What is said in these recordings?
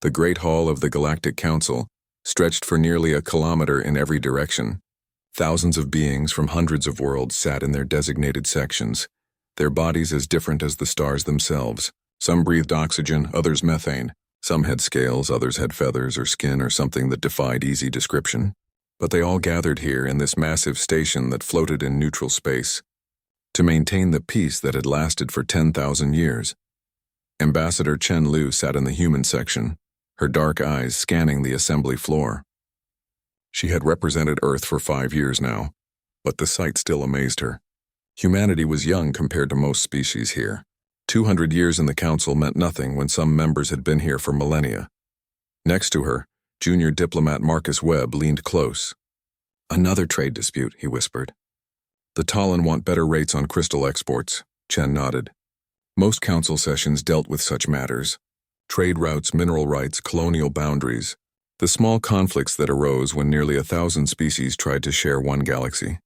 The Great Hall of the Galactic Council stretched for nearly a kilometer in every direction. Thousands of beings from hundreds of worlds sat in their designated sections, their bodies as different as the stars themselves. Some breathed oxygen, others methane. Some had scales, others had feathers or skin or something that defied easy description. But they all gathered here in this massive station that floated in neutral space to maintain the peace that had lasted for 10,000 years. Ambassador Chen Lu sat in the human section, her dark eyes scanning the assembly floor. She had represented Earth for 5 years now, but the sight still amazed her. Humanity was young compared to most species here. 200 years in the council meant nothing when some members had been here for millennia. Next to her, junior diplomat Marcus Webb leaned close. "Another trade dispute," he whispered. "The Talon want better rates on crystal exports," Chen nodded. Most council sessions dealt with such matters. Trade routes, mineral rights, colonial boundaries. The small conflicts that arose when nearly 1,000 species tried to share one galaxy.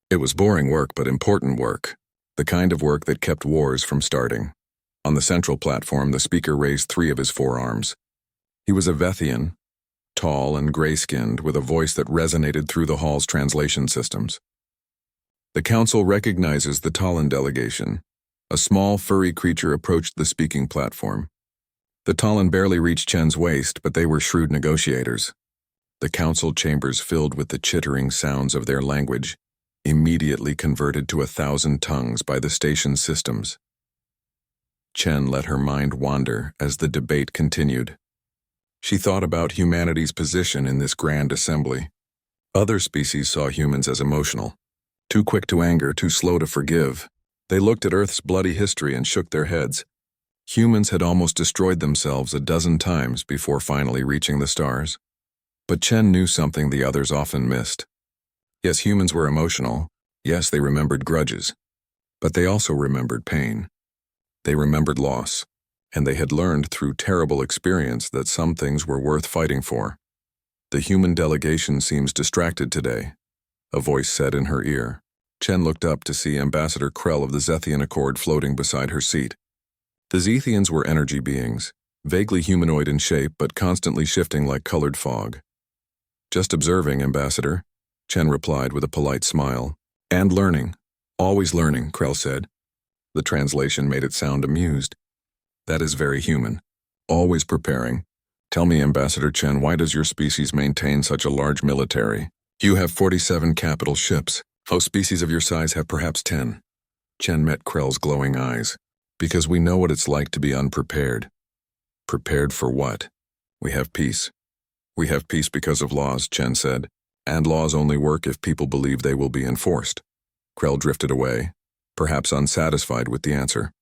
It was boring work, but important work. The kind of work that kept wars from starting. On the central platform, the speaker raised 3 of his forearms. He was a Vethian, tall and gray-skinned, with a voice that resonated through the hall's translation systems. "The council recognizes the Talon delegation." A small, furry creature approached the speaking platform. The Talon barely reached Chen's waist, but they were shrewd negotiators. The council chambers filled with the chittering sounds of their language, immediately converted to 1,000 tongues by the station's systems. Chen let her mind wander as the debate continued. She thought about humanity's position in this grand assembly. Other species saw humans as emotional, too quick to anger, too slow to forgive. They looked at Earth's bloody history and shook their heads. Humans had almost destroyed themselves a dozen times before finally reaching the stars. But Chen knew something the others often missed. Yes, humans were emotional. Yes, they remembered grudges. But they also remembered pain. They remembered loss. And they had learned through terrible experience that some things were worth fighting for. "The human delegation seems distracted today," a voice said in her ear. Chen looked up to see Ambassador Krell of the Zethian Accord floating beside her seat. The Zethians were energy beings, vaguely humanoid in shape but constantly shifting like colored fog. "Just observing, Ambassador," Chen replied with a polite smile. "And learning. Always learning," Krell said. The translation made it sound amused. "That is very human. Always preparing. Tell me, Ambassador Chen, why does your species maintain such a large military? You have 47 capital ships. Most species of your size have perhaps 10. Chen met Krell's glowing eyes. "Because we know what it's like to be unprepared." "Prepared for what?" "We have peace." "We have peace because of laws," Chen said. "And laws only work if people believe they will be enforced." Krell drifted away, perhaps unsatisfied with the answer.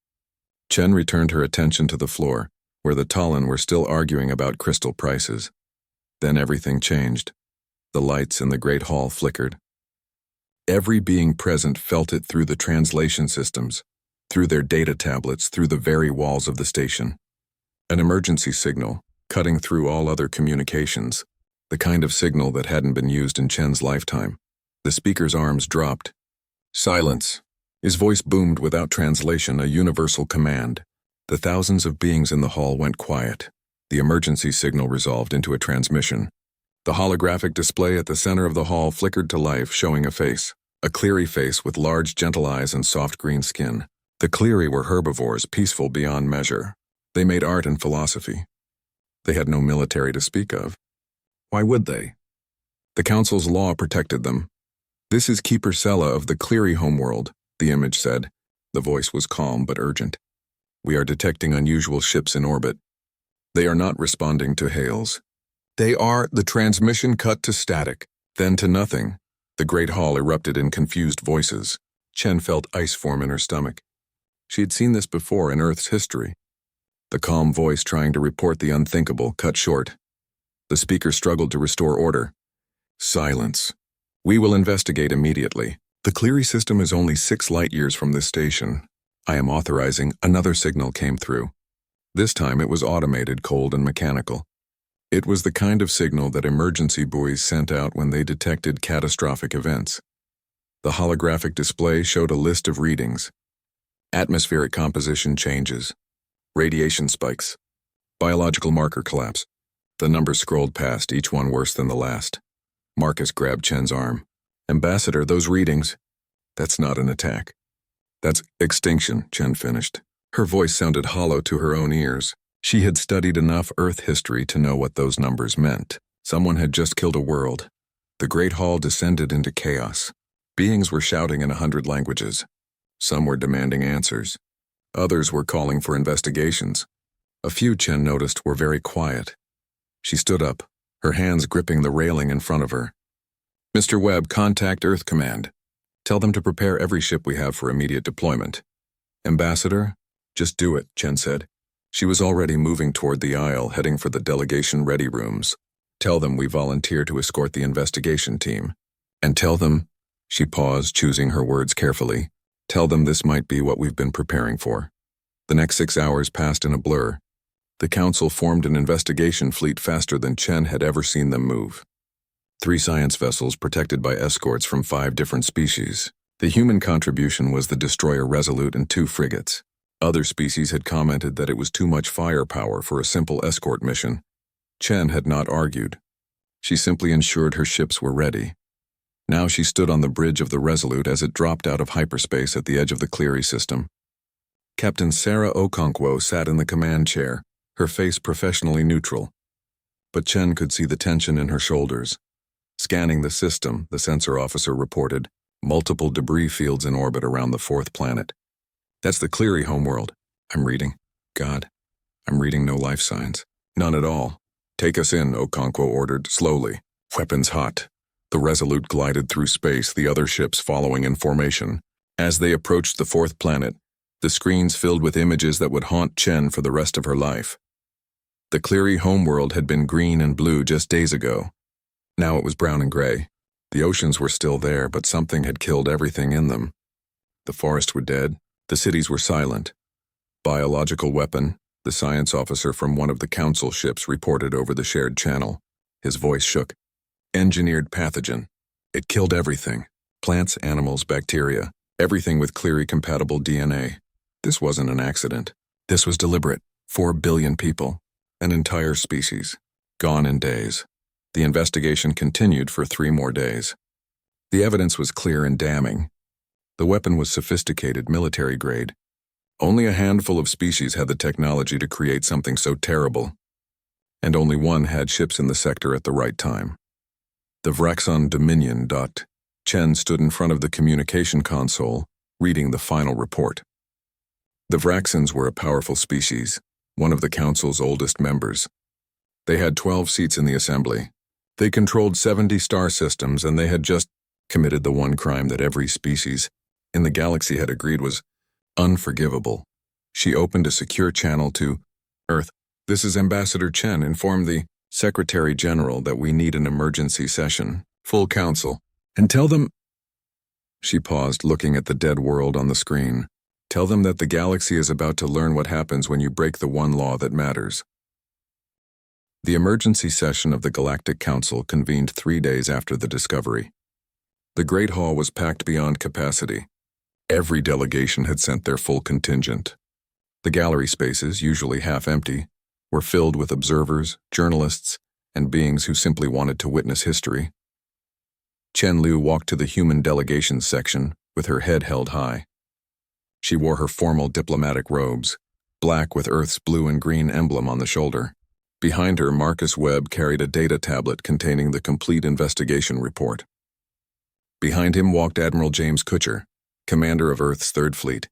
Chen returned her attention to the floor, where the Talon were still arguing about crystal prices. Then everything changed. The lights in the Great Hall flickered. Every being present felt it through the translation systems, through their data tablets, through the very walls of the station. An emergency signal, cutting through all other communications, the kind of signal that hadn't been used in Chen's lifetime. The speaker's arms dropped. "Silence." His voice boomed without translation, a universal command. The thousands of beings in the hall went quiet. The emergency signal resolved into a transmission. The holographic display at the center of the hall flickered to life, showing a face. A Cleary face with large, gentle eyes and soft green skin. The Cleary were herbivores, peaceful beyond measure. They made art and philosophy. They had no military to speak of. Why would they? The Council's law protected them. "This is Keeper Sella of the Cleary homeworld," the image said. The voice was calm but urgent. "We are detecting unusual ships in orbit. They are not responding to hails. They are..." The transmission cut to static, then to nothing. The Great Hall erupted in confused voices. Chen felt ice form in her stomach. She had seen this before in Earth's history. The calm voice trying to report the unthinkable cut short. The speaker struggled to restore order. "Silence. We will investigate immediately. The Cleary system is only 6 light-years from this station. I am authorizing." Another signal came through. This time it was automated, cold and mechanical. It was the kind of signal that emergency buoys sent out when they detected catastrophic events. The holographic display showed a list of readings. Atmospheric composition changes. Radiation spikes. Biological marker collapse. The numbers scrolled past, each one worse than the last. Marcus grabbed Chen's arm. Ambassador, those readings. That's not an attack. That's extinction, Chen finished. Her voice sounded hollow to her own ears. She had studied enough Earth history to know what those numbers meant. Someone had just killed a world. The Great Hall descended into chaos. Beings were shouting in 100 languages. Some were demanding answers. Others were calling for investigations. A few, Chen noticed, were very quiet. She stood up, her hands gripping the railing in front of her. Mr. Webb, contact Earth Command. Tell them to prepare every ship we have for immediate deployment. Ambassador? Just do it, Chen said. She was already moving toward the aisle, heading for the delegation ready rooms. Tell them we volunteer to escort the investigation team. And tell them, she paused, choosing her words carefully, tell them this might be what we've been preparing for. The next 6 hours passed in a blur. The Council formed an investigation fleet faster than Chen had ever seen them move. 3 science vessels protected by escorts from 5 different species. The human contribution was the destroyer Resolute and 2 frigates. Other species had commented that it was too much firepower for a simple escort mission. Chen had not argued. She simply ensured her ships were ready. Now she stood on the bridge of the Resolute as it dropped out of hyperspace at the edge of the Cleary system. Captain Sarah Okonkwo sat in the command chair, her face professionally neutral. But Chen could see the tension in her shoulders. Scanning the system, the sensor officer reported, multiple debris fields in orbit around the 4th planet. That's the Cleary homeworld. I'm reading. God, I'm reading no life signs. None at all. Take us in, Okonkwo ordered, slowly. Weapons hot. The Resolute glided through space, the other ships following in formation. As they approached the 4th planet, the screens filled with images that would haunt Chen for the rest of her life. The Cleary homeworld had been green and blue just days ago. Now it was brown and gray. The oceans were still there, but something had killed everything in them. The forests were dead. The cities were silent. Biological weapon, the science officer from one of the Council ships reported over the shared channel. His voice shook. Engineered pathogen. It killed everything. Plants, animals, bacteria. Everything with Cleary-compatible DNA. This wasn't an accident. This was deliberate. 4 billion people. An entire species. Gone in days. The investigation continued for 3 more days. The evidence was clear and damning. The weapon was sophisticated, military grade. Only a handful of species had the technology to create something so terrible. And only one had ships in the sector at the right time. The Vraxon Dominion docked. Chen stood in front of the communication console, reading the final report. The Vraxons were a powerful species, one of the Council's oldest members. They had 12 seats in the assembly. They controlled 70 star systems, and they had just committed the one crime that every species in the galaxy had agreed was unforgivable. She opened a secure channel to Earth. This is Ambassador Chen. Inform the Secretary General that we need an emergency session. Full council. And tell them... She paused, looking at the dead world on the screen. Tell them that the galaxy is about to learn what happens when you break the one law that matters. The emergency session of the Galactic Council convened 3 days after the discovery. The Great Hall was packed beyond capacity. Every delegation had sent their full contingent. The gallery spaces, usually half empty, were filled with observers, journalists, and beings who simply wanted to witness history. Chen Liu walked to the human delegations section with her head held high. She wore her formal diplomatic robes, black with Earth's blue and green emblem on the shoulder. Behind her, Marcus Webb carried a data tablet containing the complete investigation report. Behind him walked Admiral James Kutcher, commander of Earth's 3rd Fleet.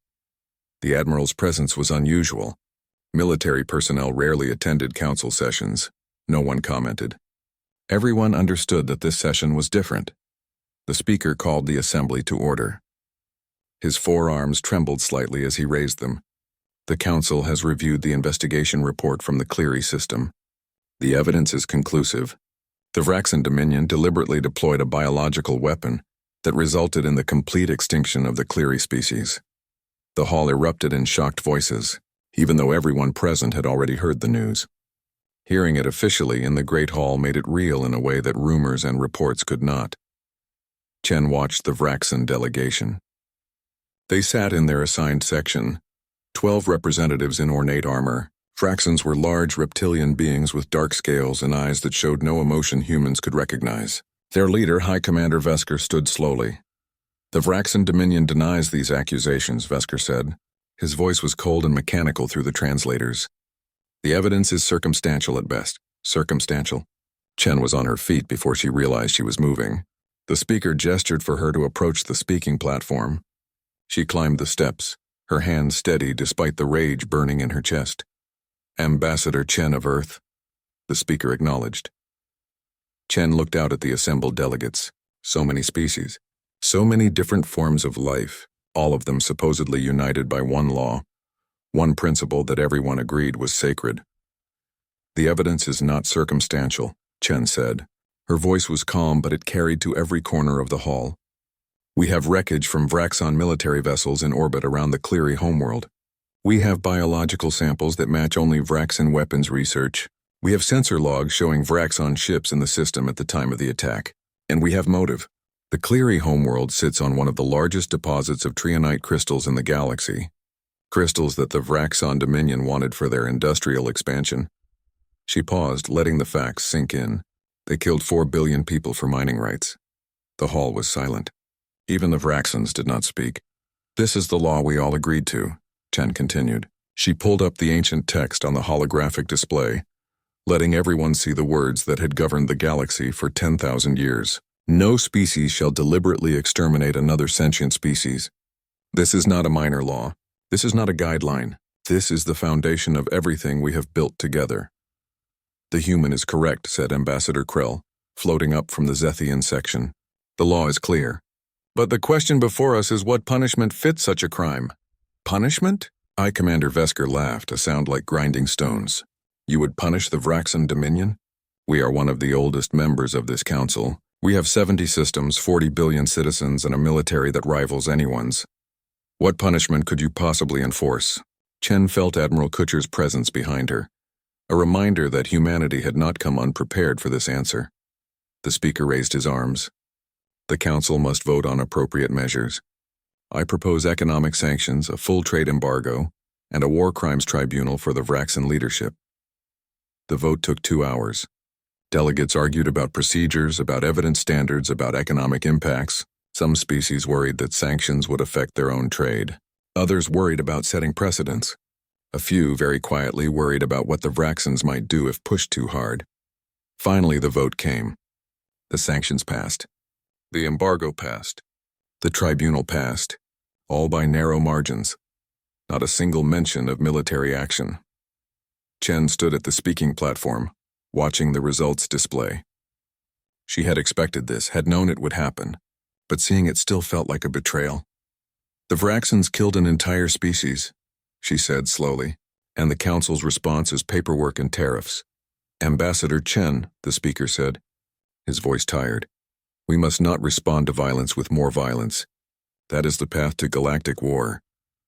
The Admiral's presence was unusual. Military personnel rarely attended council sessions. No one commented. Everyone understood that this session was different. The speaker called the assembly to order. His forearms trembled slightly as he raised them. The Council has reviewed the investigation report from the Cleary system. The evidence is conclusive. The Vraxon Dominion deliberately deployed a biological weapon that resulted in the complete extinction of the Cleary species. The hall erupted in shocked voices, even though everyone present had already heard the news. Hearing it officially in the Great Hall made it real in a way that rumors and reports could not. Chen watched the Vraxon delegation. They sat in their assigned section, 12 representatives in ornate armor, Vraxans were large reptilian beings with dark scales and eyes that showed no emotion humans could recognize. Their leader, High Commander Vesker, stood slowly. The Vraxan Dominion denies these accusations, Vesker said. His voice was cold and mechanical through the translators. The evidence is circumstantial at best. Circumstantial? Chen was on her feet before she realized she was moving. The speaker gestured for her to approach the speaking platform. She climbed the steps, her hands steady despite the rage burning in her chest. Ambassador Chen of Earth, the speaker acknowledged. Chen looked out at the assembled delegates. So many species, so many different forms of life, all of them supposedly united by one law, one principle that everyone agreed was sacred. The evidence is not circumstantial, Chen said. Her voice was calm, but it carried to every corner of the hall. We have wreckage from Vraxan military vessels in orbit around the Cleary homeworld. We have biological samples that match only Vraxan weapons research. We have sensor logs showing Vraxan ships in the system at the time of the attack. And we have motive. The Cleary homeworld sits on one of the largest deposits of trionite crystals in the galaxy. Crystals that the Vraxan Dominion wanted for their industrial expansion. She paused, letting the facts sink in. They killed 4 billion people for mining rights. The hall was silent. Even the Vraxans did not speak. This is the law we all agreed to, Chen continued. She pulled up the ancient text on the holographic display, letting everyone see the words that had governed the galaxy for 10,000 years. No species shall deliberately exterminate another sentient species. This is not a minor law. This is not a guideline. This is the foundation of everything we have built together. The human is correct, said Ambassador Krell, floating up from the Zethian section. The law is clear. But the question before us is what punishment fits such a crime? Punishment? High Commander Vesker laughed, a sound like grinding stones. You would punish the Vraxan Dominion? We are one of the oldest members of this council. We have 70 systems, 40 billion citizens, and a military that rivals anyone's. What punishment could you possibly enforce? Chen felt Admiral Kutcher's presence behind her, a reminder that humanity had not come unprepared for this answer. The speaker raised his arms. The council must vote on appropriate measures. I propose economic sanctions, a full trade embargo, and a war crimes tribunal for the Vraxan leadership. The vote took 2 hours. Delegates argued about procedures, about evidence standards, about economic impacts. Some species worried that sanctions would affect their own trade. Others worried about setting precedents. A few, very quietly, worried about what the Vraxans might do if pushed too hard. Finally, the vote came. The sanctions passed. The embargo passed. The tribunal passed. All by narrow margins. Not a single mention of military action. Chen stood at the speaking platform, watching the results display. She had expected this, had known it would happen, but seeing it still felt like a betrayal. The Vraxans killed an entire species, she said slowly, and the council's response is paperwork and tariffs. Ambassador Chen, the speaker said, his voice tired. We must not respond to violence with more violence. That is the path to galactic war.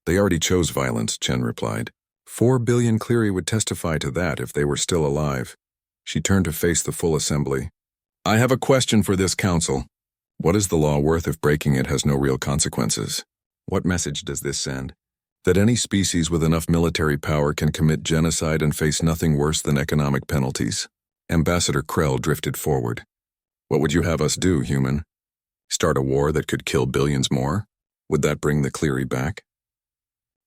They already chose violence, Chen replied. 4 billion Cleary would testify to that if they were still alive. She turned to face the full assembly. I have a question for this council. What is the law worth if breaking it has no real consequences? What message does this send? That any species with enough military power can commit genocide and face nothing worse than economic penalties? Ambassador Krell drifted forward. What would you have us do, human? Start a war that could kill billions more? Would that bring the Cleary back?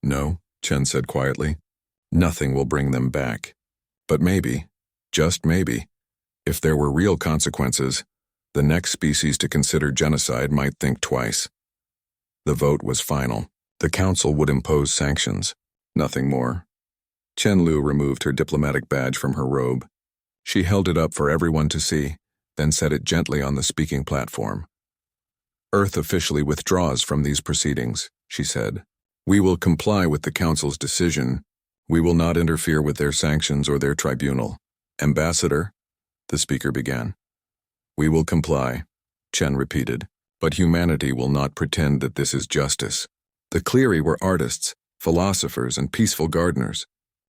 No, Chen said quietly. Nothing will bring them back. But maybe, just maybe, if there were real consequences, the next species to consider genocide might think twice. The vote was final. The council would impose sanctions. Nothing more. Chen Lu removed her diplomatic badge from her robe. She held it up for everyone to see, then set it gently on the speaking platform. Earth officially withdraws from these proceedings, she said. We will comply with the council's decision. We will not interfere with their sanctions or their tribunal. Ambassador, the speaker began. We will comply, Chen repeated, but humanity will not pretend that this is justice. The Cleary were artists, philosophers, and peaceful gardeners.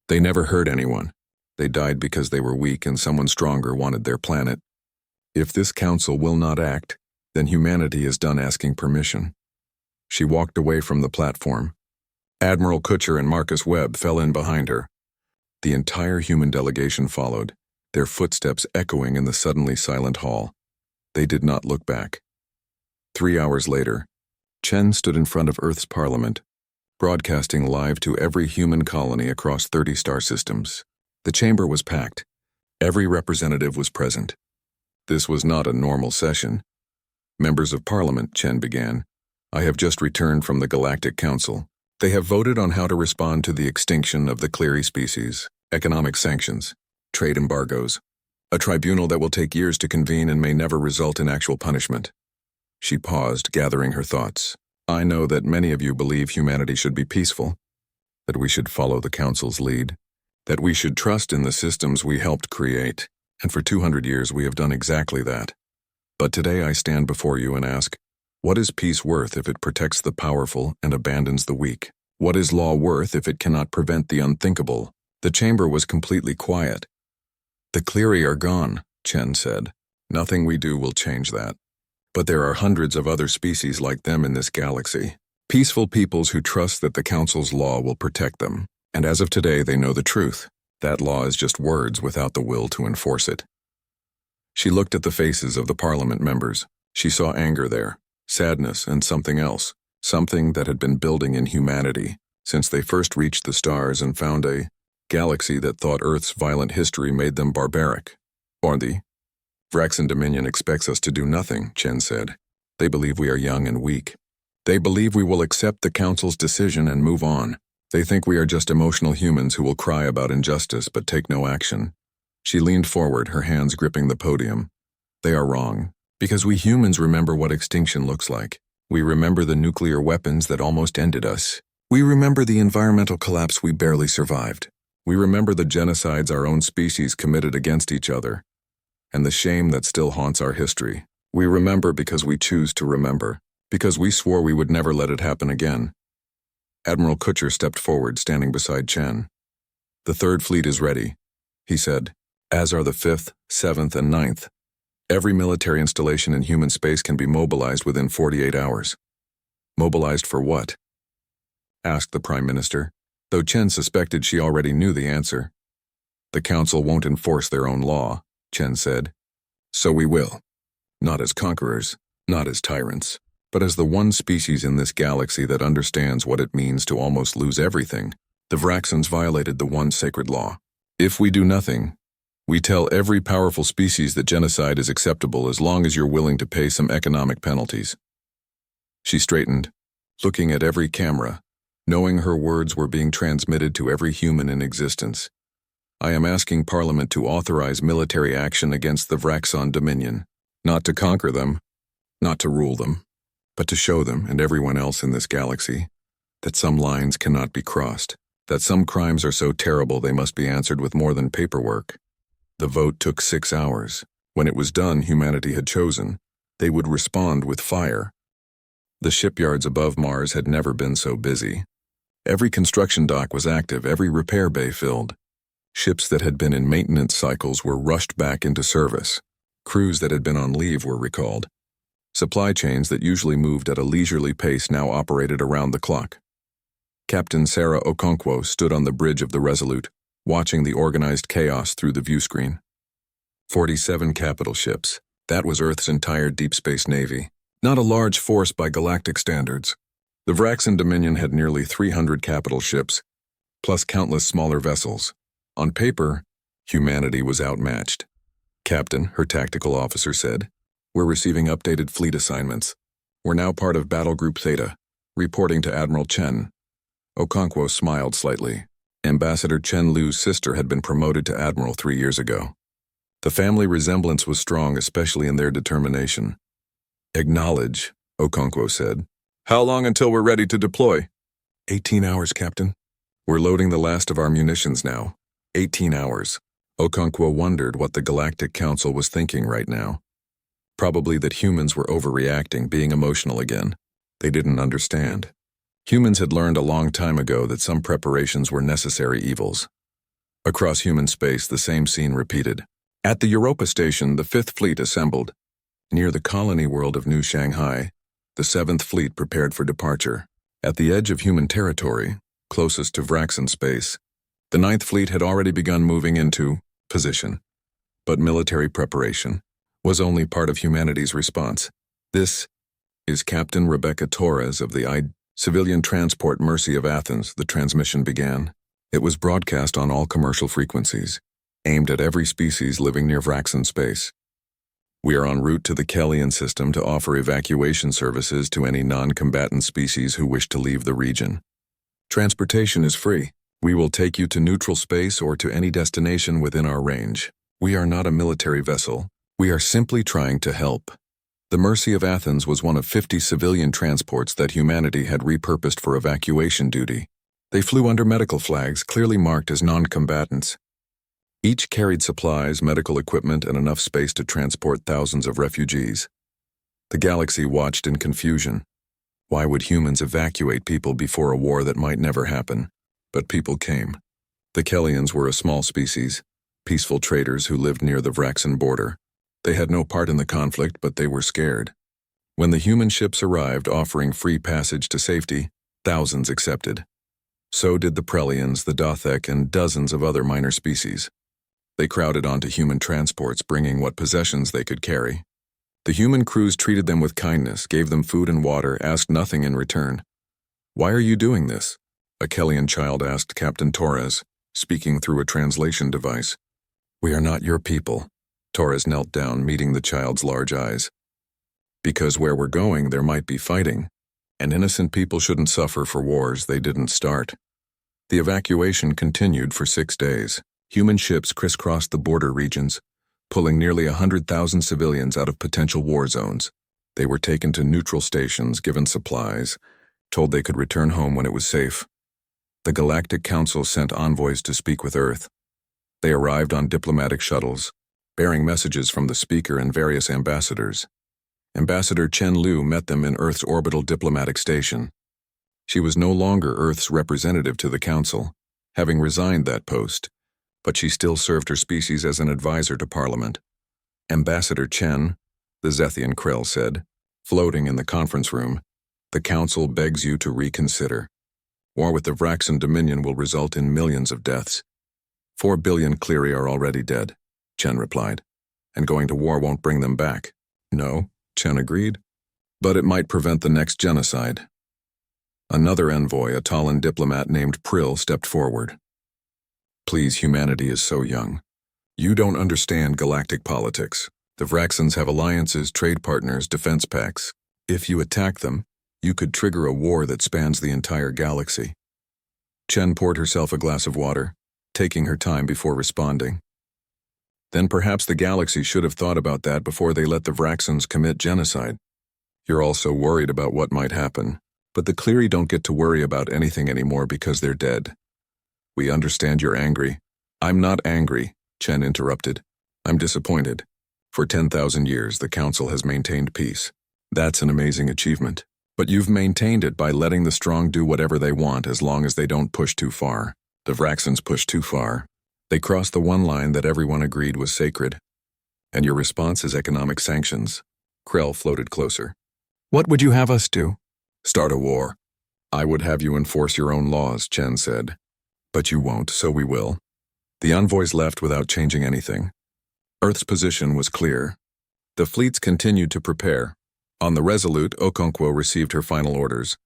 They never hurt anyone. They died because they were weak and someone stronger wanted their planet. If this council will not act, then humanity is done asking permission. She walked away from the platform. Admiral Kutcher and Marcus Webb fell in behind her. The entire human delegation followed, their footsteps echoing in the suddenly silent hall. They did not look back. 3 hours later, Chen stood in front of Earth's parliament, broadcasting live to every human colony across 30 star systems. The chamber was packed. Every representative was present. This was not a normal session. Members of Parliament, Chen began, I have just returned from the Galactic Council. They have voted on how to respond to the extinction of the Cleary species, economic sanctions, trade embargoes, a tribunal that will take years to convene and may never result in actual punishment. She paused, gathering her thoughts. I know that many of you believe humanity should be peaceful, that we should follow the Council's lead, that we should trust in the systems we helped create, and for 200 years we have done exactly that. But today I stand before you and ask, what is peace worth if it protects the powerful and abandons the weak? What is law worth if it cannot prevent the unthinkable? The chamber was completely quiet. The Cleary are gone, Chen said. Nothing we do will change that. But there are hundreds of other species like them in this galaxy. Peaceful peoples who trust that the Council's law will protect them. And as of today, they know the truth. That law is just words without the will to enforce it. She looked at the faces of the Parliament members. She saw anger there, sadness, and something else. Something that had been building in humanity since they first reached the stars and found a galaxy that thought Earth's violent history made them barbaric. Or the Vraxan Dominion expects us to do nothing, Chen said. They believe we are young and weak. They believe we will accept the Council's decision and move on. They think we are just emotional humans who will cry about injustice but take no action. She leaned forward, her hands gripping the podium. They are wrong, because we humans remember what extinction looks like. We remember the nuclear weapons that almost ended us. We remember the environmental collapse we barely survived. We remember the genocides our own species committed against each other, and the shame that still haunts our history. We remember because we choose to remember, because we swore we would never let it happen again. Admiral Kutcher stepped forward, standing beside Chen. The Third Fleet is ready, he said, as are the 5th, 7th, and 9th. Every military installation in human space can be mobilized within 48 hours. Mobilized for what? Asked the Prime Minister, though Chen suspected she already knew the answer. The Council won't enforce their own law, Chen said. So we will. Not as conquerors, not as tyrants, but as the one species in this galaxy that understands what it means to almost lose everything. The Vraxans violated the one sacred law. If we do nothing, we tell every powerful species that genocide is acceptable as long as you're willing to pay some economic penalties. She straightened, looking at every camera, knowing her words were being transmitted to every human in existence. I am asking Parliament to authorize military action against the Vraxan Dominion, not to conquer them, not to rule them, but to show them and everyone else in this galaxy that some lines cannot be crossed, that some crimes are so terrible they must be answered with more than paperwork. The vote took 6 hours. When it was done, humanity had chosen. They would respond with fire. The shipyards above Mars had never been so busy. Every construction dock was active, every repair bay filled. Ships that had been in maintenance cycles were rushed back into service. Crews that had been on leave were recalled. Supply chains that usually moved at a leisurely pace now operated around the clock. Captain Sarah Okonkwo stood on the bridge of the Resolute, watching the organized chaos through the viewscreen. 47 capital ships. That was Earth's entire deep space navy. Not a large force by galactic standards. The Vraxan Dominion had nearly 300 capital ships, plus countless smaller vessels. On paper, humanity was outmatched. Captain, her tactical officer said, we're receiving updated fleet assignments. We're now part of Battle Group Theta, reporting to Admiral Chen. Okonkwo smiled slightly. Ambassador Chen Lu's sister had been promoted to admiral 3 years ago. The family resemblance was strong, especially in their determination. Acknowledge, Okonkwo said. How long until we're ready to deploy? 18 hours, Captain. We're loading the last of our munitions now. 18 hours. Okonkwo wondered what the Galactic Council was thinking right now. Probably that humans were overreacting, being emotional again. They didn't understand. Humans had learned a long time ago that some preparations were necessary evils. Across human space, the same scene repeated. At the Europa station, the 5th Fleet assembled. Near the colony world of New Shanghai, the 7th Fleet prepared for departure. At the edge of human territory, closest to Vraxan space, The Ninth Fleet had already begun moving into position, but military preparation was only part of humanity's response. This is Captain Rebecca Torres of the Civilian Transport Mercy of Athens. The transmission began. It was broadcast on all commercial frequencies, aimed at every species living near Vraxen space. We are en route to the Kellian system to offer evacuation services to any non-combatant species who wish to leave the region. Transportation is free. We will take you to neutral space or to any destination within our range. We are not a military vessel. We are simply trying to help. The Mercy of Athens was one of 50 civilian transports that humanity had repurposed for evacuation duty. They flew under medical flags clearly marked as non-combatants. Each carried supplies, medical equipment, and enough space to transport thousands of refugees. The galaxy watched in confusion. Why would humans evacuate people before a war that might never happen? But people came. The Kellians were a small species, peaceful traders who lived near the Vraxen border. They had no part in the conflict, but they were scared. When the human ships arrived offering free passage to safety, thousands accepted. So did the Prelians, the Dothek, and dozens of other minor species. They crowded onto human transports, bringing what possessions they could carry. The human crews treated them with kindness, gave them food and water, asked nothing in return. "Why are you doing this?" a Kellian child asked Captain Torres, speaking through a translation device. "We are not your people." Torres knelt down, meeting the child's large eyes. "Because where we're going, there might be fighting, and innocent people shouldn't suffer for wars they didn't start." The evacuation continued for 6 days. Human ships crisscrossed the border regions, pulling nearly 100,000 civilians out of potential war zones. They were taken to neutral stations, given supplies, told they could return home when it was safe. The Galactic Council sent envoys to speak with Earth. They arrived on diplomatic shuttles, bearing messages from the speaker and various ambassadors. Ambassador Chen Liu met them in Earth's orbital diplomatic station. She was no longer Earth's representative to the Council, having resigned that post, but she still served her species as an advisor to Parliament. Ambassador Chen, the Zethian Krell said, floating in the conference room, "The Council begs you to reconsider. War with the Vraxen Dominion will result in millions of deaths. 4 billion Cleary are already dead," Chen replied, "and going to war won't bring them back." "No," Chen agreed, "but it might prevent the next genocide." Another envoy, a Talon diplomat named Prill, stepped forward. "Please, humanity is so young. You don't understand galactic politics. The Vraxens have alliances, trade partners, defense pacts. If you attack them, you could trigger a war that spans the entire galaxy." Chen poured herself a glass of water, taking her time before responding. "Then perhaps the galaxy should have thought about that before they let the Vraxens commit genocide. You're all so worried about what might happen, but the Cleary don't get to worry about anything anymore because they're dead. We understand you're angry." "I'm not angry," Chen interrupted. "I'm disappointed. For 10,000 years, the Council has maintained peace. That's an amazing achievement. But you've maintained it by letting the strong do whatever they want as long as they don't push too far. The Vraxens pushed too far. They crossed the one line that everyone agreed was sacred. And your response is economic sanctions." Krell floated closer. "What would you have us do?" "Start a war." "I would have you enforce your own laws," Chen said. "But you won't, so we will." The envoys left without changing anything. Earth's position was clear. The fleets continued to prepare. On the Resolute, Okonkwo received her final orders.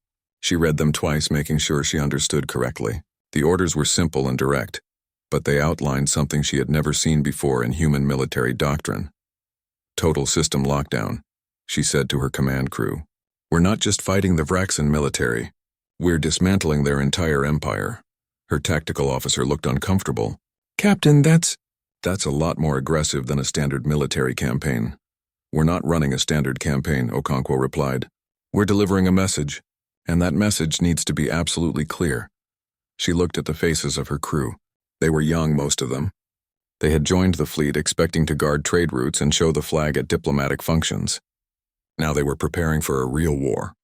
She read them twice, making sure she understood correctly. The orders were simple and direct, but they outlined something she had never seen before in human military doctrine. "Total system lockdown," she said to her command crew. "We're not just fighting the Vraxen military. We're dismantling their entire empire." Her tactical officer looked uncomfortable. "Captain, that's a lot more aggressive than a standard military campaign." "We're not running a standard campaign," Okonkwo replied. "We're delivering a message, and that message needs to be absolutely clear." She looked at the faces of her crew. They were young, most of them. They had joined the fleet expecting to guard trade routes and show the flag at diplomatic functions. Now they were preparing for a real war.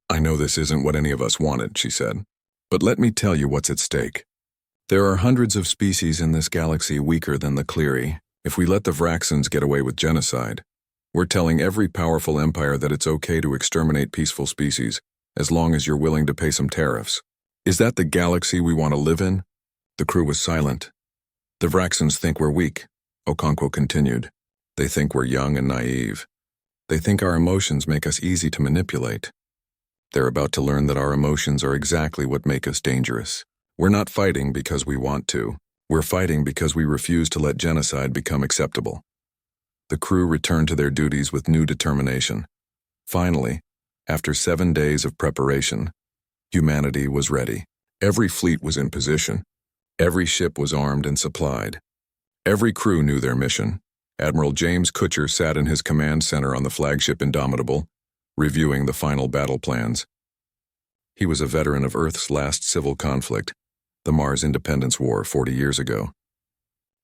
"I know this isn't what any of us wanted," she said, "but let me tell you what's at stake. There are hundreds of species in this galaxy weaker than the Cleary. If we let the Vraxens get away with genocide, we're telling every powerful empire that it's okay to exterminate peaceful species, as long as you're willing to pay some tariffs. Is that the galaxy we want to live in? The crew was silent. "The Vraxans think we're weak," Okonkwo continued. "They think we're young and naive. They think our emotions make us easy to manipulate. They're about to learn that our emotions are exactly what make us dangerous. We're not fighting because we want to. We're fighting because we refuse to let genocide become acceptable." The crew returned to their duties with new determination. Finally, after 7 days of preparation, humanity was ready. Every fleet was in position. Every ship was armed and supplied. Every crew knew their mission. Admiral James Kutcher sat in his command center on the flagship Indomitable, reviewing the final battle plans. He was a veteran of Earth's last civil conflict, the Mars Independence War 40 years ago.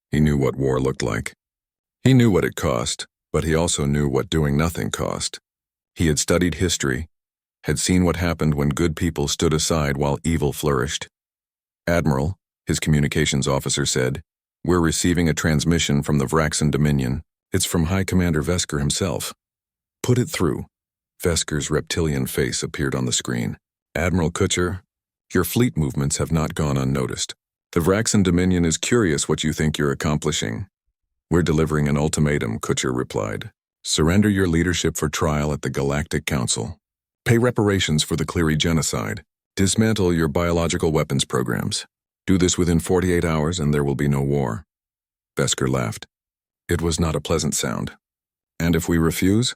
He knew what war looked like. He knew what it cost, but he also knew what doing nothing cost. He had studied history, had seen what happened when good people stood aside while evil flourished. "Admiral," his communications officer said, "we're receiving a transmission from the Vraxan Dominion. It's from High Commander Vesker himself." "Put it through." Vesker's reptilian face appeared on the screen. "Admiral Kutcher, your fleet movements have not gone unnoticed. The Vraxan Dominion is curious what you think you're accomplishing." "We're delivering an ultimatum," Kutcher replied. "Surrender your leadership for trial at the Galactic Council. Pay reparations for the Cleary genocide. Dismantle your biological weapons programs. Do this within 48 hours and there will be no war." Vesker laughed. It was not a pleasant sound. "And if we refuse?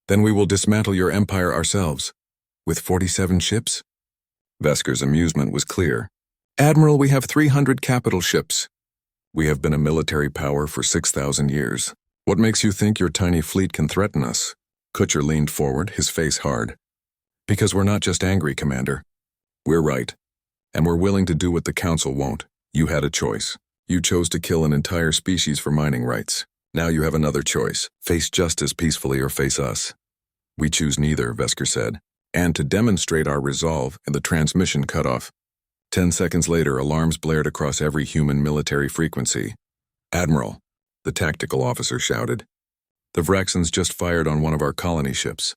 Then we will dismantle your empire ourselves. With 47 ships?" Vesker's amusement was clear. "Admiral, we have 300 capital ships. We have been a military power for 6,000 years. What makes you think your tiny fleet can threaten us?" Kutcher leaned forward, his face hard. "Because we're not just angry, Commander. We're right. And we're willing to do what the Council won't. You had a choice. You chose to kill an entire species for mining rights. Now you have another choice. Face justice peacefully or face us." "We choose neither," Vesker said. And to demonstrate our resolve, the transmission cut off. 10 seconds later, alarms blared across every human military frequency. "Admiral," the tactical officer shouted. "The Vraxans just fired on one of our colony ships,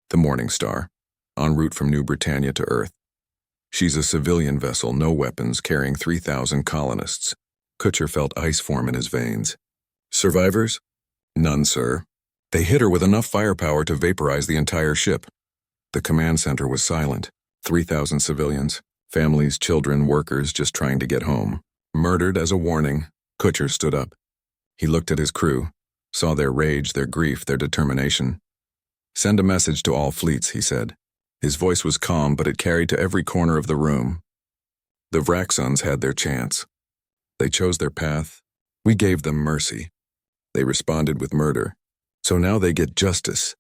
the Morning Star, en route from New Britannia to Earth. She's a civilian vessel, no weapons, carrying 3,000 colonists." Kutcher felt ice form in his veins. "Survivors?" "None, sir. They hit her with enough firepower to vaporize the entire ship." The command center was silent. 3,000 civilians, families, children, workers just trying to get home. Murdered as a warning. Kutcher stood up. He looked at his crew, saw their rage, their grief, their determination. "Send a message to all fleets," he said. His voice was calm, but it carried to every corner of the room. "The Vraxans had their chance. They chose their path. We gave them mercy. They responded with murder. So now they get justice."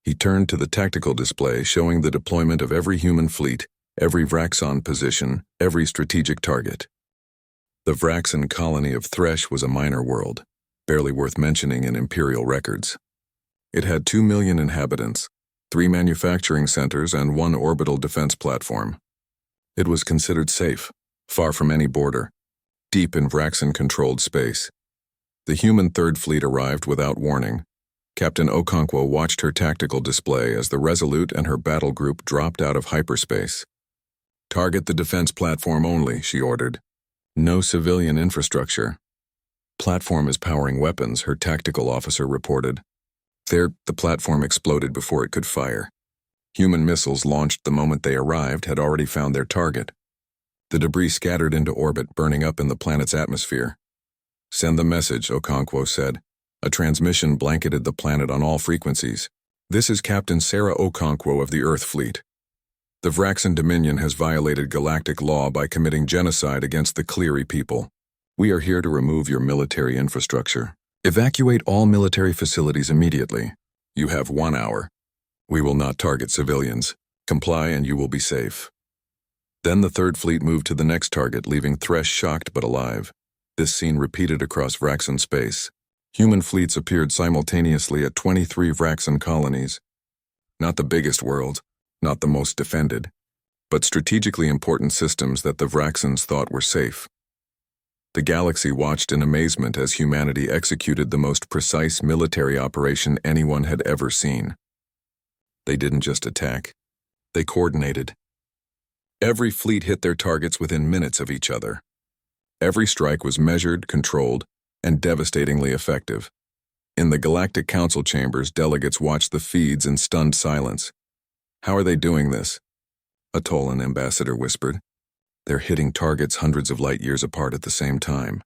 He turned to the tactical display showing the deployment of every human fleet, every Vraxan position, every strategic target. The Vraxan colony of Thresh was a minor world, barely worth mentioning in Imperial records. It had 2 million inhabitants, 3 manufacturing centers, and 1 orbital defense platform. It was considered safe, far from any border, deep in Vraxan-controlled space. The human Third Fleet arrived without warning. Captain Okonkwo watched her tactical display as the Resolute and her battle group dropped out of hyperspace. "Target the defense platform only," she ordered. "No civilian infrastructure." "Platform is powering weapons," her tactical officer reported. The platform exploded before it could fire. Human missiles launched the moment they arrived had already found their target. The debris scattered into orbit, burning up in the planet's atmosphere. "Send the message," Okonkwo said. A transmission blanketed the planet on all frequencies. "This is Captain Sarah Okonkwo of the Earth Fleet. The Vraxan Dominion has violated galactic law by committing genocide against the Cleary people. We are here to remove your military infrastructure. Evacuate all military facilities immediately. You have 1 hour. We will not target civilians. Comply and you will be safe." Then the Third Fleet moved to the next target, leaving Thresh shocked but alive. This scene repeated across Vraxan space. Human fleets appeared simultaneously at 23 Vraxan colonies. Not the biggest world, not the most defended, but strategically important systems that the Vraxans thought were safe. The galaxy watched in amazement as humanity executed the most precise military operation anyone had ever seen. They didn't just attack, they coordinated. Every fleet hit their targets within minutes of each other. Every strike was measured, controlled, and devastatingly effective. In the Galactic Council chambers, delegates watched the feeds in stunned silence. "How are they doing this?" a Tolan ambassador whispered. "They're hitting targets hundreds of light years apart at the same time."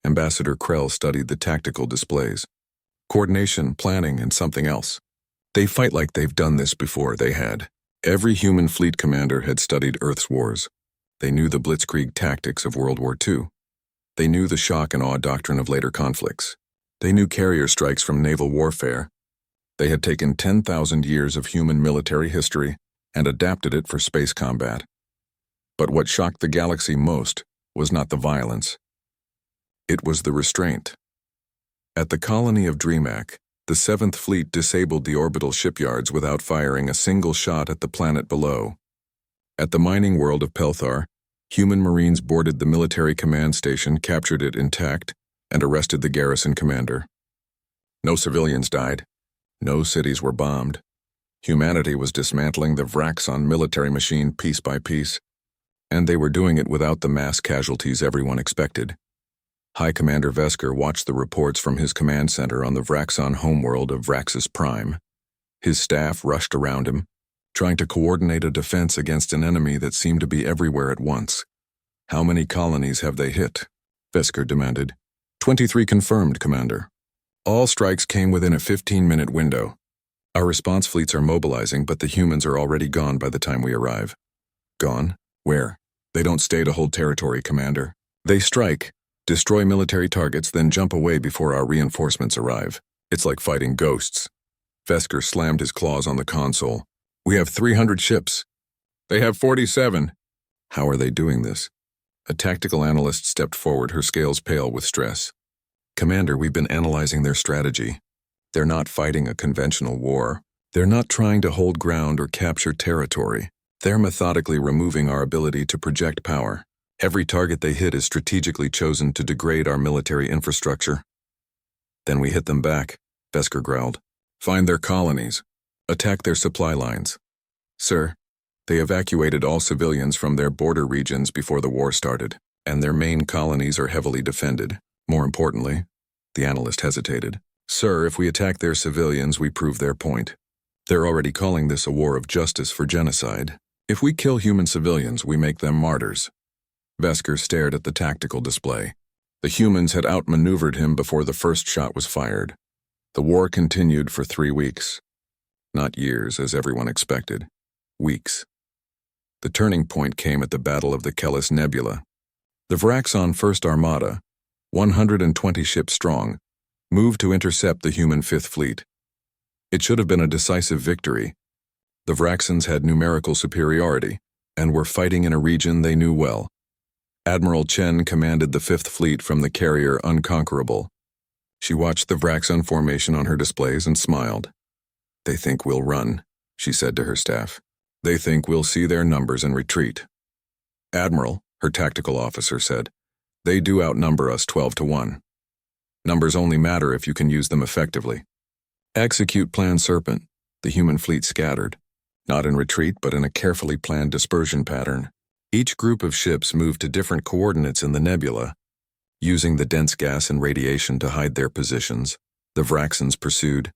Ambassador Krell studied the tactical displays. Coordination, planning, and something else. "They fight like they've done this before," they had. Every human fleet commander had studied Earth's wars. They knew the blitzkrieg tactics of World War II. They knew the shock and awe doctrine of later conflicts. They knew carrier strikes from naval warfare. They had taken 10,000 years of human military history and adapted it for space combat. But what shocked the galaxy most was not the violence. It was the restraint. At the colony of Dreamac, the 7th Fleet disabled the orbital shipyards without firing a single shot at the planet below. At the mining world of Pelthar, human Marines boarded the military command station, captured it intact, and arrested the garrison commander. No civilians died. No cities were bombed. Humanity was dismantling the Vraxon military machine piece by piece, and they were doing it without the mass casualties everyone expected. High Commander Vesker watched the reports from his command center on the Vraxon homeworld of Vraxis Prime. His staff rushed around him, trying to coordinate a defense against an enemy that seemed to be everywhere at once. "How many colonies have they hit?" Vesker demanded. 23 confirmed, Commander. All strikes came within a 15-minute window. Our response fleets are mobilizing, but the humans are already gone by the time we arrive." "Gone? Where?" "They don't stay to hold territory, Commander. They strike, destroy military targets, then jump away before our reinforcements arrive. It's like fighting ghosts." Vesker slammed his claws on the console. "We have 300 ships. They have 47. "How are they doing this?" A tactical analyst stepped forward, her scales pale with stress. "Commander, we've been analyzing their strategy. They're not fighting a conventional war. They're not trying to hold ground or capture territory. They're methodically removing our ability to project power. Every target they hit is strategically chosen to degrade our military infrastructure." "Then we hit them back," Vesker growled. "Find their colonies. Attack their supply lines." "Sir, they evacuated all civilians from their border regions before the war started, and their main colonies are heavily defended. More importantly," the analyst hesitated, "Sir, if we attack their civilians, we prove their point. They're already calling this a war of justice for genocide. If we kill human civilians, we make them martyrs." Vesker stared at the tactical display. The humans had outmaneuvered him before the first shot was fired. The war continued for 3 weeks. Not years, as everyone expected. Weeks. The turning point came at the Battle of the Kellis Nebula. The Vraxon First Armada, 120 ships strong, moved to intercept the human 5th Fleet. It should have been a decisive victory. The Vraxons had numerical superiority and were fighting in a region they knew well. Admiral Chen commanded the 5th Fleet from the carrier Unconquerable. She watched the Vraxon formation on her displays and smiled. "They think we'll run," she said to her staff. "They think we'll see their numbers and retreat." "Admiral," her tactical officer said, "they do outnumber us 12 to 1. Numbers only matter if you can use them effectively. Execute Plan Serpent." The human fleet scattered, not in retreat but in a carefully planned dispersion pattern. Each group of ships moved to different coordinates in the nebula. Using the dense gas and radiation to hide their positions, the Vraxons pursued,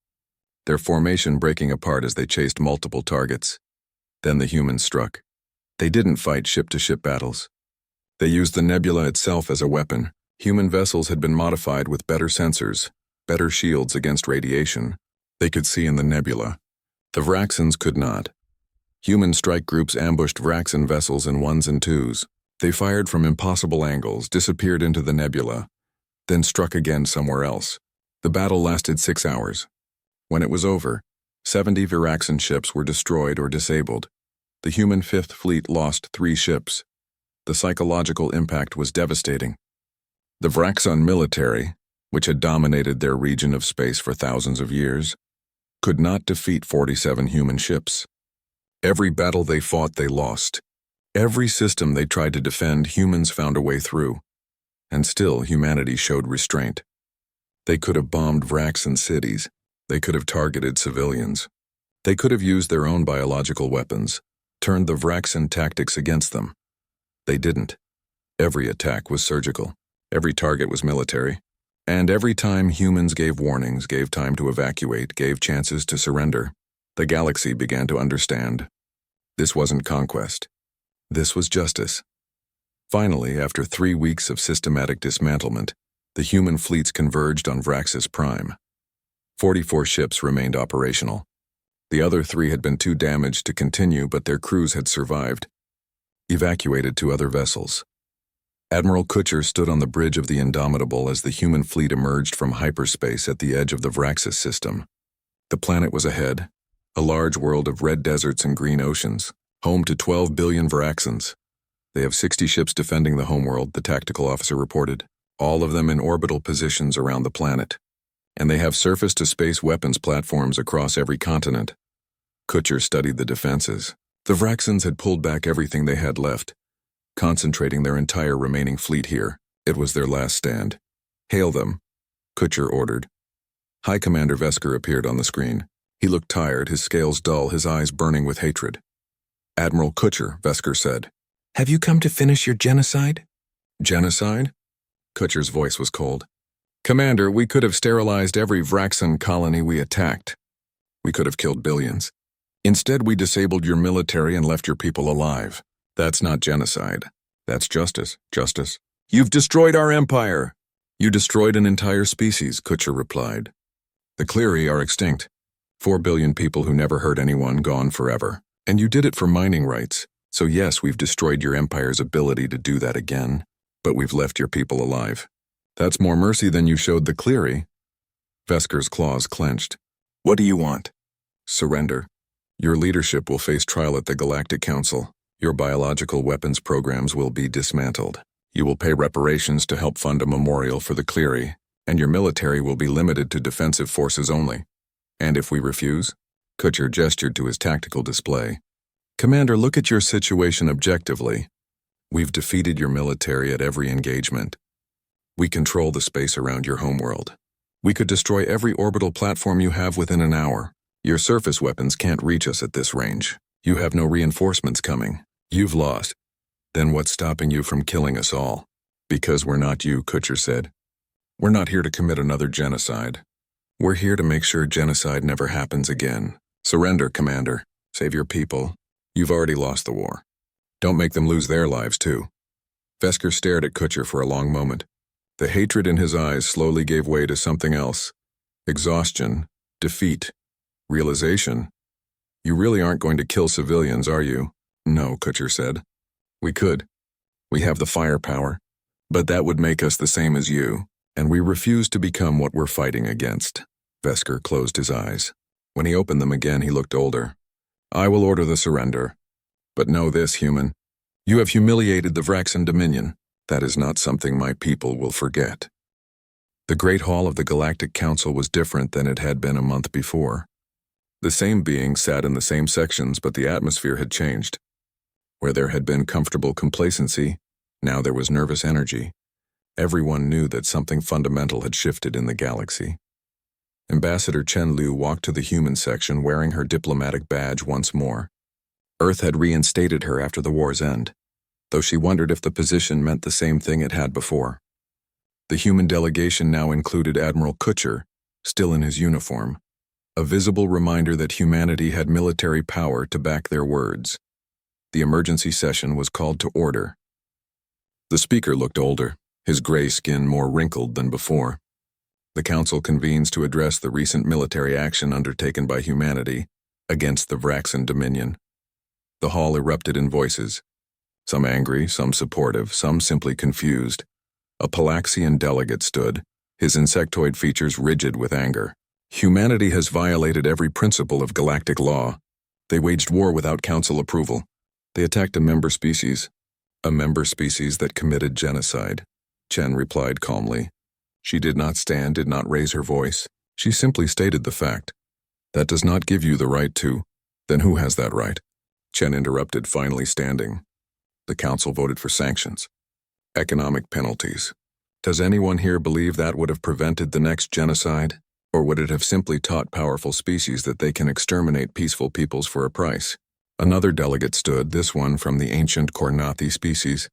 their formation breaking apart as they chased multiple targets. Then the humans struck. They didn't fight ship-to-ship battles. They used the nebula itself as a weapon. Human vessels had been modified with better sensors, better shields against radiation. They could see in the nebula. The Vraxons could not. Human strike groups ambushed Vraxon vessels in 1s and 2s. They fired from impossible angles, disappeared into the nebula, then struck again somewhere else. The battle lasted 6 hours. When it was over, 70 Vraxon ships were destroyed or disabled. The human 5th Fleet lost 3 ships. The psychological impact was devastating. The Vraxon military, which had dominated their region of space for thousands of years, could not defeat 47 human ships. Every battle they fought, they lost. Every system they tried to defend, humans found a way through. And still, humanity showed restraint. They could have bombed Vraxon cities. They could have targeted civilians. They could have used their own biological weapons, turned the Vraxon tactics against them. They didn't. Every attack was surgical. Every target was military. And every time humans gave warnings, gave time to evacuate, gave chances to surrender, the galaxy began to understand. This wasn't conquest. This was justice. Finally, after 3 weeks of systematic dismantlement, the human fleets converged on Vraxis Prime. 44 ships remained operational. The other 3 had been too damaged to continue, but their crews had survived. Evacuated to other vessels. Admiral Kutcher stood on the bridge of the Indomitable as the human fleet emerged from hyperspace at the edge of the Vraxis system. The planet was ahead, a large world of red deserts and green oceans, home to 12 billion Vraxans. They have 60 ships defending the homeworld, the tactical officer reported, all of them in orbital positions around the planet. And they have surface-to-space weapons platforms across every continent. Kutcher studied the defenses. The Vraxans had pulled back everything they had left, concentrating their entire remaining fleet here. It was their last stand. "Hail them," Kutcher ordered. High Commander Vesker appeared on the screen. He looked tired, his scales dull, his eyes burning with hatred. "Admiral Kutcher," Vesker said. "Have you come to finish your genocide?" "Genocide?" Kutcher's voice was cold. "Commander, we could have sterilized every Vraxan colony we attacked. We could have killed billions. Instead, we disabled your military and left your people alive. That's not genocide. That's justice. Justice. You've destroyed our empire." "You destroyed an entire species," Kutcher replied. "The Cleary are extinct. 4 billion people who never hurt anyone gone forever. And you did it for mining rights. So yes, we've destroyed your empire's ability to do that again. But we've left your people alive. That's more mercy than you showed the Cleary." Vesker's claws clenched. "What do you want?" "Surrender. Your leadership will face trial at the Galactic Council. Your biological weapons programs will be dismantled. You will pay reparations to help fund a memorial for the Cleary, and your military will be limited to defensive forces only. And if we refuse?" Kutcher gestured to his tactical display. "Commander, look at your situation objectively. We've defeated your military at every engagement. We control the space around your homeworld. We could destroy every orbital platform you have within an hour. Your surface weapons can't reach us at this range. You have no reinforcements coming. You've lost. Then what's stopping you from killing us all?" "Because we're not you," Kutcher said. "We're not here to commit another genocide. We're here to make sure genocide never happens again. Surrender, Commander. Save your people. You've already lost the war. Don't make them lose their lives, too." Vesker stared at Kutcher for a long moment. The hatred in his eyes slowly gave way to something else. Exhaustion, defeat, realization. "You really aren't going to kill civilians, are you?" "No," Kutcher said. "We could. We have the firepower. But that would make us the same as you, and we refuse to become what we're fighting against." Vesker closed his eyes. When he opened them again, he looked older. "I will order the surrender. But know this, human. You have humiliated the Vraxan Dominion. That is not something my people will forget." The Great Hall of the Galactic Council was different than it had been a month before. The same beings sat in the same sections, but the atmosphere had changed. Where there had been comfortable complacency, now there was nervous energy. Everyone knew that something fundamental had shifted in the galaxy. Ambassador Chen Liu walked to the human section wearing her diplomatic badge once more. Earth had reinstated her after the war's end, though she wondered if the position meant the same thing it had before. The human delegation now included Admiral Kutcher, still in his uniform, a visible reminder that humanity had military power to back their words. The emergency session was called to order. The speaker looked older, his gray skin more wrinkled than before. The council convenes to address the recent military action undertaken by humanity against the Vraxan Dominion. The hall erupted in voices, some angry, some supportive, some simply confused. A Palaxian delegate stood, his insectoid features rigid with anger. "Humanity has violated every principle of galactic law. They waged war without council approval. They attacked a member species that committed genocide," Chen replied calmly. She did not stand, did not raise her voice. She simply stated the fact. "That does not give you the right to." "Then who has that right?" Chen interrupted, finally standing. The council voted for sanctions. Economic penalties. Does anyone here believe that would have prevented the next genocide? Or would it have simply taught powerful species that they can exterminate peaceful peoples for a price? Another delegate stood, this one from the ancient Kornathi species.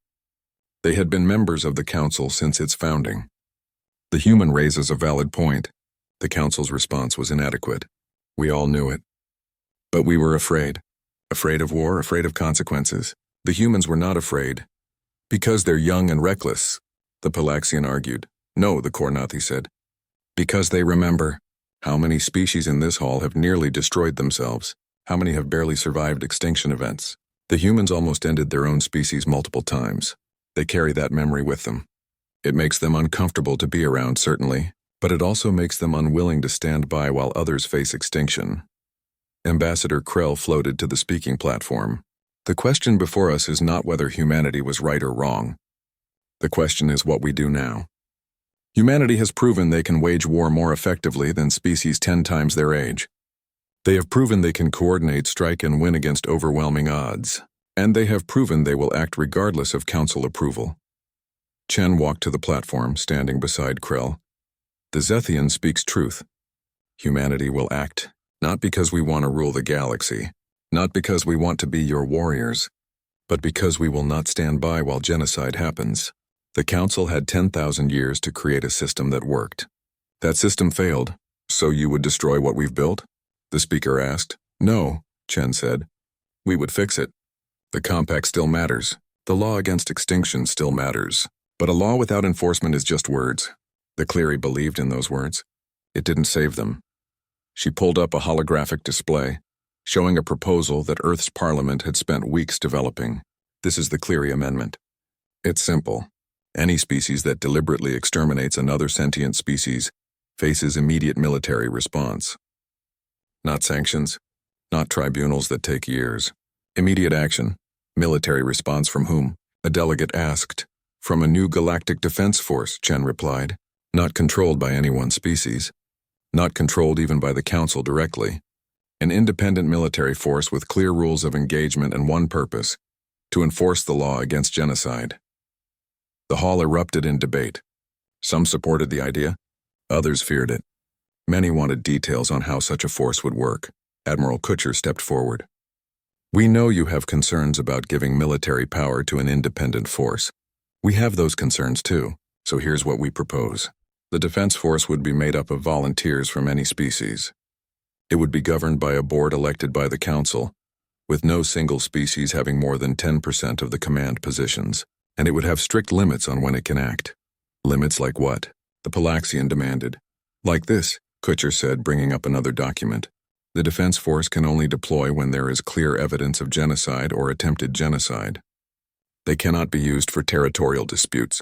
They had been members of the Council since its founding. The human raises a valid point. The Council's response was inadequate. We all knew it. But we were afraid. Afraid of war, afraid of consequences. The humans were not afraid. Because they're young and reckless, the Palaxian argued. No, the Kornathi said. Because they remember. How many species in this hall have nearly destroyed themselves? How many have barely survived extinction events? The humans almost ended their own species multiple times. They carry that memory with them. It makes them uncomfortable to be around, certainly, but it also makes them unwilling to stand by while others face extinction. Ambassador Krell floated to the speaking platform. The question before us is not whether humanity was right or wrong. The question is what we do now. Humanity has proven they can wage war more effectively than species 10 times their age. They have proven they can coordinate, strike, and win against overwhelming odds. And they have proven they will act regardless of council approval. Chen walked to the platform, standing beside Krell. The Zethian speaks truth. Humanity will act, not because we want to rule the galaxy, not because we want to be your warriors, but because we will not stand by while genocide happens. The Council had 10,000 years to create a system that worked. That system failed, so you would destroy what we've built? The speaker asked. No, Chen said. We would fix it. The compact still matters. The law against extinction still matters. But a law without enforcement is just words. The Cleary believed in those words. It didn't save them. She pulled up a holographic display, showing a proposal that Earth's Parliament had spent weeks developing. This is the Cleary Amendment. It's simple. Any species that deliberately exterminates another sentient species faces immediate military response. Not sanctions, not tribunals that take years. Immediate action. Military response from whom? A delegate asked. From a new galactic defense force, Chen replied. Not controlled by any one species. Not controlled even by the Council directly. An independent military force with clear rules of engagement and one purpose: to enforce the law against genocide. The hall erupted in debate. Some supported the idea. Others feared it. Many wanted details on how such a force would work. Admiral Kutcher stepped forward. We know you have concerns about giving military power to an independent force. We have those concerns too, so here's what we propose. The defense force would be made up of volunteers from any species. It would be governed by a board elected by the Council, with no single species having more than 10% of the command positions, and it would have strict limits on when it can act. Limits like what? The Palaxian demanded. Like this, Kutcher said, bringing up another document. The defense force can only deploy when there is clear evidence of genocide or attempted genocide. They cannot be used for territorial disputes.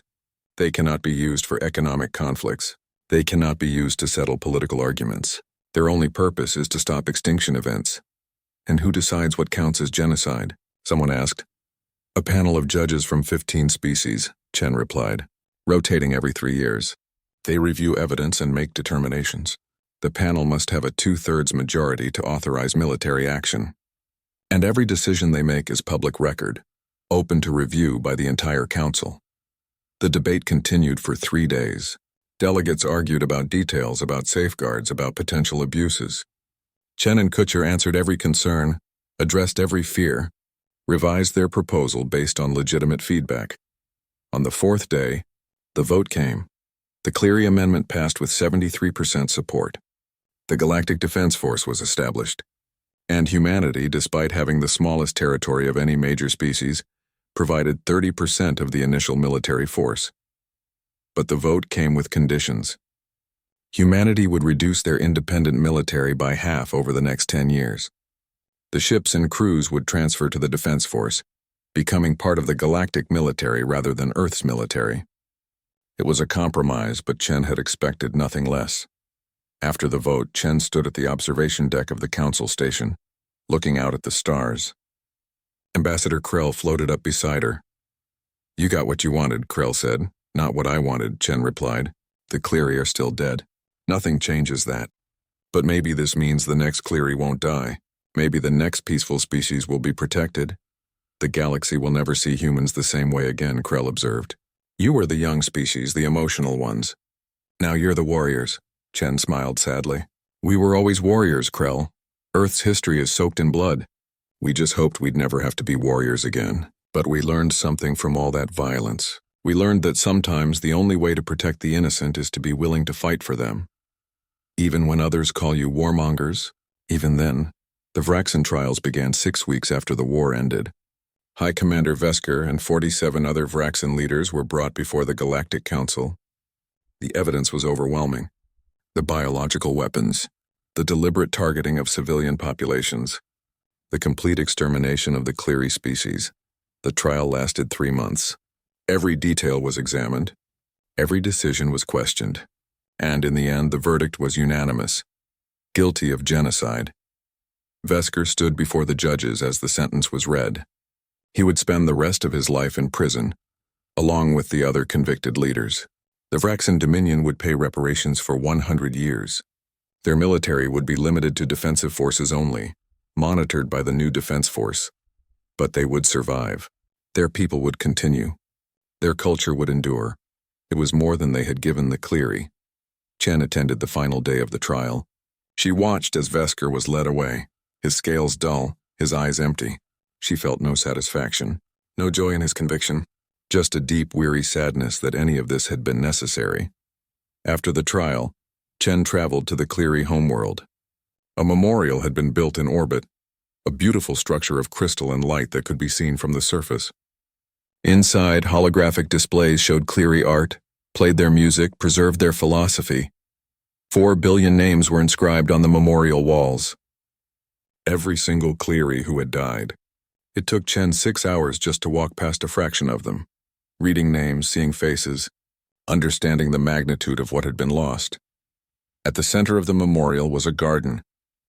They cannot be used for economic conflicts. They cannot be used to settle political arguments. Their only purpose is to stop extinction events. And who decides what counts as genocide? Someone asked. A panel of judges from 15 species, Chen replied, rotating every 3 years. They review evidence and make determinations. The panel must have a 2/3 majority to authorize military action. And every decision they make is public record, open to review by the entire Council. The debate continued for 3 days. Delegates argued about details, about safeguards, about potential abuses. Chen and Kutcher answered every concern, addressed every fear, revised their proposal based on legitimate feedback. On the 4th day, the vote came. The Cleary Amendment passed with 73% support. The Galactic Defense Force was established. And humanity, despite having the smallest territory of any major species, provided 30% of the initial military force. But the vote came with conditions. Humanity would reduce their independent military by half over the next 10 years. The ships and crews would transfer to the Defense Force, becoming part of the galactic military rather than Earth's military. It was a compromise, but Chen had expected nothing less. After the vote, Chen stood at the observation deck of the Council station, looking out at the stars. Ambassador Krell floated up beside her. You got what you wanted, Krell said. Not what I wanted, Chen replied. The Cleary are still dead. Nothing changes that. But maybe this means the next Cleary won't die. Maybe the next peaceful species will be protected. The galaxy will never see humans the same way again, Krell observed. You were the young species, the emotional ones. Now you're the warriors, Chen smiled sadly. We were always warriors, Krell. Earth's history is soaked in blood. We just hoped we'd never have to be warriors again. But we learned something from all that violence. We learned that sometimes the only way to protect the innocent is to be willing to fight for them. Even when others call you warmongers, even then, the Vraxen trials began 6 weeks after the war ended. High Commander Vesker and 47 other Vraxen leaders were brought before the Galactic Council. The evidence was overwhelming. The biological weapons, the deliberate targeting of civilian populations, the complete extermination of the Cleary species. The trial lasted 3 months. Every detail was examined. Every decision was questioned. And in the end, the verdict was unanimous: guilty of genocide. Vesker stood before the judges as the sentence was read. He would spend the rest of his life in prison, along with the other convicted leaders. The Vraxen Dominion would pay reparations for 100 years. Their military would be limited to defensive forces only, monitored by the new defense force. But they would survive. Their people would continue. Their culture would endure. It was more than they had given the Cleary. Chen attended the final day of the trial. She watched as Vesker was led away, his scales dull, his eyes empty. She felt no satisfaction, no joy in his conviction, just a deep, weary sadness that any of this had been necessary. After the trial, Chen traveled to the Cleary homeworld. A memorial had been built in orbit, a beautiful structure of crystal and light that could be seen from the surface. Inside, holographic displays showed Cleary art, played their music, preserved their philosophy. 4 billion names were inscribed on the memorial walls. Every single Cleary who had died. It took Chen 6 hours just to walk past a fraction of them, reading names, seeing faces, understanding the magnitude of what had been lost. At the center of the memorial was a garden,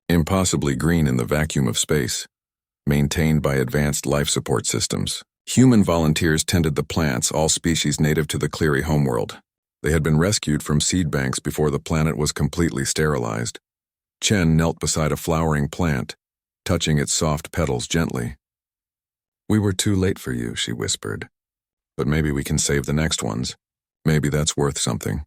impossibly green in the vacuum of space, maintained by advanced life support systems. Human volunteers tended the plants, all species native to the Cleary homeworld. They had been rescued from seed banks before the planet was completely sterilized. Chen knelt beside a flowering plant, touching its soft petals gently. "We were too late for you," she whispered. "But maybe we can save the next ones. Maybe that's worth something."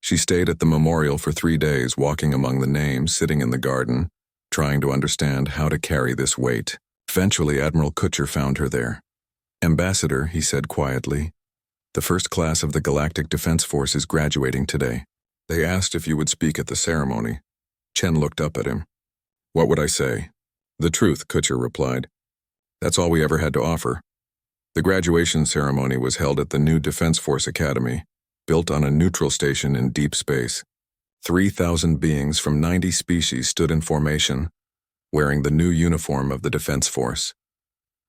She stayed at the memorial for 3 days, walking among the names, sitting in the garden, trying to understand how to carry this weight. Eventually, Admiral Kutcher found her there. "Ambassador," he said quietly, "the first class of the Galactic Defense Force is graduating today. They asked if you would speak at the ceremony." Chen looked up at him. "What would I say?" "The truth," Kutcher replied. "That's all we ever had to offer." The graduation ceremony was held at the new Defense Force Academy, built on a neutral station in deep space. 3,000 beings from 90 species stood in formation, wearing the new uniform of the Defense Force.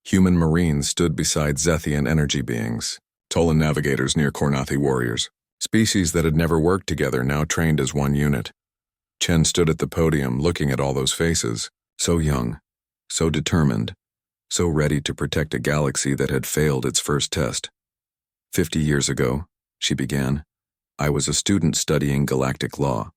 Human Marines stood beside Zethian energy beings, Tolan navigators near Kornathi warriors. Species that had never worked together now trained as one unit. Chen stood at the podium looking at all those faces, so young, so determined, so ready to protect a galaxy that had failed its first test. 50 years ago, she began, I was a student studying galactic law.